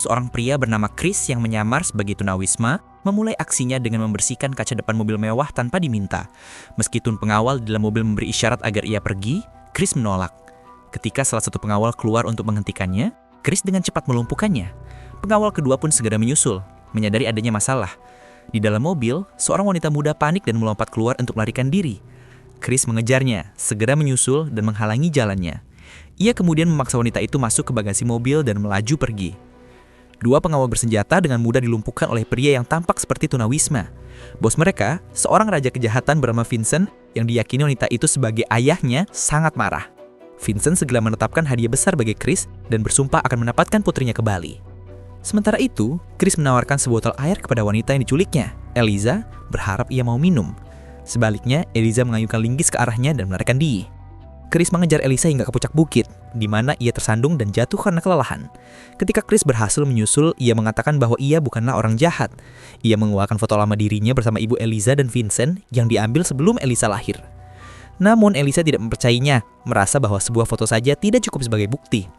Seorang pria bernama Chris yang menyamar sebagai tunawisma memulai aksinya dengan membersihkan kaca depan mobil mewah tanpa diminta. Meskipun pengawal di dalam mobil memberi isyarat agar ia pergi, Chris menolak. Ketika salah satu pengawal keluar untuk menghentikannya, Chris dengan cepat melumpuhkannya. Pengawal kedua pun segera menyusul, menyadari adanya masalah. Di dalam mobil, seorang wanita muda panik dan melompat keluar untuk melarikan diri. Chris mengejarnya, segera menyusul dan menghalangi jalannya. Ia kemudian memaksa wanita itu masuk ke bagasi mobil dan melaju pergi. Dua pengawal bersenjata dengan mudah dilumpuhkan oleh pria yang tampak seperti tunawisma. Bos mereka, seorang raja kejahatan bernama Vincent, yang diyakini wanita itu sebagai ayahnya, sangat marah. Vincent segera menetapkan hadiah besar bagi Chris dan bersumpah akan mendapatkan putrinya kembali. Sementara itu, Chris menawarkan sebotol air kepada wanita yang diculiknya. Eliza berharap ia mau minum. Sebaliknya, Eliza mengayunkan linggis ke arahnya dan melarikan diri. Chris mengejar Eliza hingga ke puncak bukit, di mana ia tersandung dan jatuh karena kelelahan. Ketika Chris berhasil menyusul, ia mengatakan bahwa ia bukanlah orang jahat. Ia mengeluarkan foto lama dirinya bersama ibu Eliza dan Vincent yang diambil sebelum Eliza lahir. Namun Eliza tidak mempercayainya, merasa bahwa sebuah foto saja tidak cukup sebagai bukti.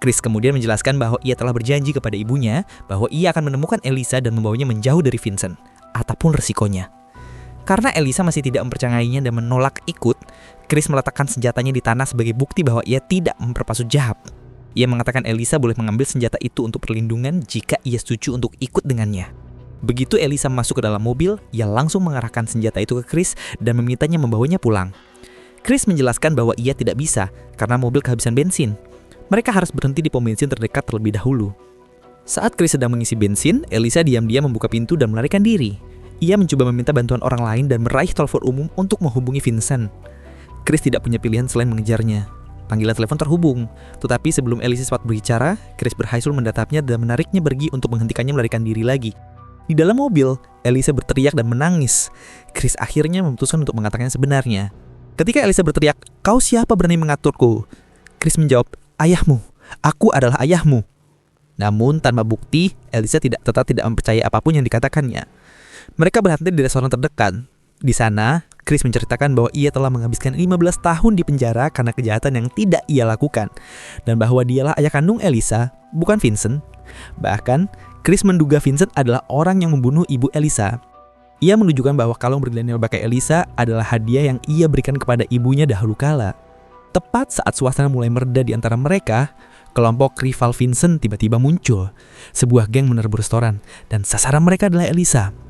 Chris kemudian menjelaskan bahwa ia telah berjanji kepada ibunya bahwa ia akan menemukan Eliza dan membawanya menjauh dari Vincent, apapun resikonya. Karena Eliza masih tidak mempercayainya dan menolak ikut, Chris meletakkan senjatanya di tanah sebagai bukti bahwa ia tidak mempermaksud jahat. Ia mengatakan Eliza boleh mengambil senjata itu untuk perlindungan jika ia setuju untuk ikut dengannya. Begitu Eliza masuk ke dalam mobil, ia langsung mengarahkan senjata itu ke Chris dan memintanya membawanya pulang. Chris menjelaskan bahwa ia tidak bisa karena mobil kehabisan bensin. Mereka harus berhenti di pom bensin terdekat terlebih dahulu. Saat Chris sedang mengisi bensin, Eliza diam-diam membuka pintu dan melarikan diri. Ia mencoba meminta bantuan orang lain dan meraih telepon umum untuk menghubungi Vincent. Chris tidak punya pilihan selain mengejarnya. Panggilan telepon terhubung, tetapi sebelum Eliza sempat berbicara, Chris berhasil mendatapnya dan menariknya pergi untuk menghentikannya melarikan diri lagi. Di dalam mobil, Eliza berteriak dan menangis. Chris akhirnya memutuskan untuk mengatakan yang sebenarnya. Ketika Eliza berteriak, "Kau siapa berani mengaturku?" Chris menjawab, "Ayahmu, aku adalah ayahmu." Namun tanpa bukti, Eliza tetap tidak mempercayai apapun yang dikatakannya. Mereka berhenti di restoran terdekat. Di sana, Chris menceritakan bahwa ia telah menghabiskan 15 tahun di penjara karena kejahatan yang tidak ia lakukan, dan bahwa dialah ayah kandung Eliza, bukan Vincent. Bahkan, Chris menduga Vincent adalah orang yang membunuh ibu Eliza. Ia menunjukkan bahwa kalung berlian yang dipakai Eliza adalah hadiah yang ia berikan kepada ibunya dahulu kala. Tepat saat suasana mulai mereda di antara mereka, kelompok rival Vincent tiba-tiba muncul. Sebuah geng menerbu restoran, dan sasaran mereka adalah Eliza.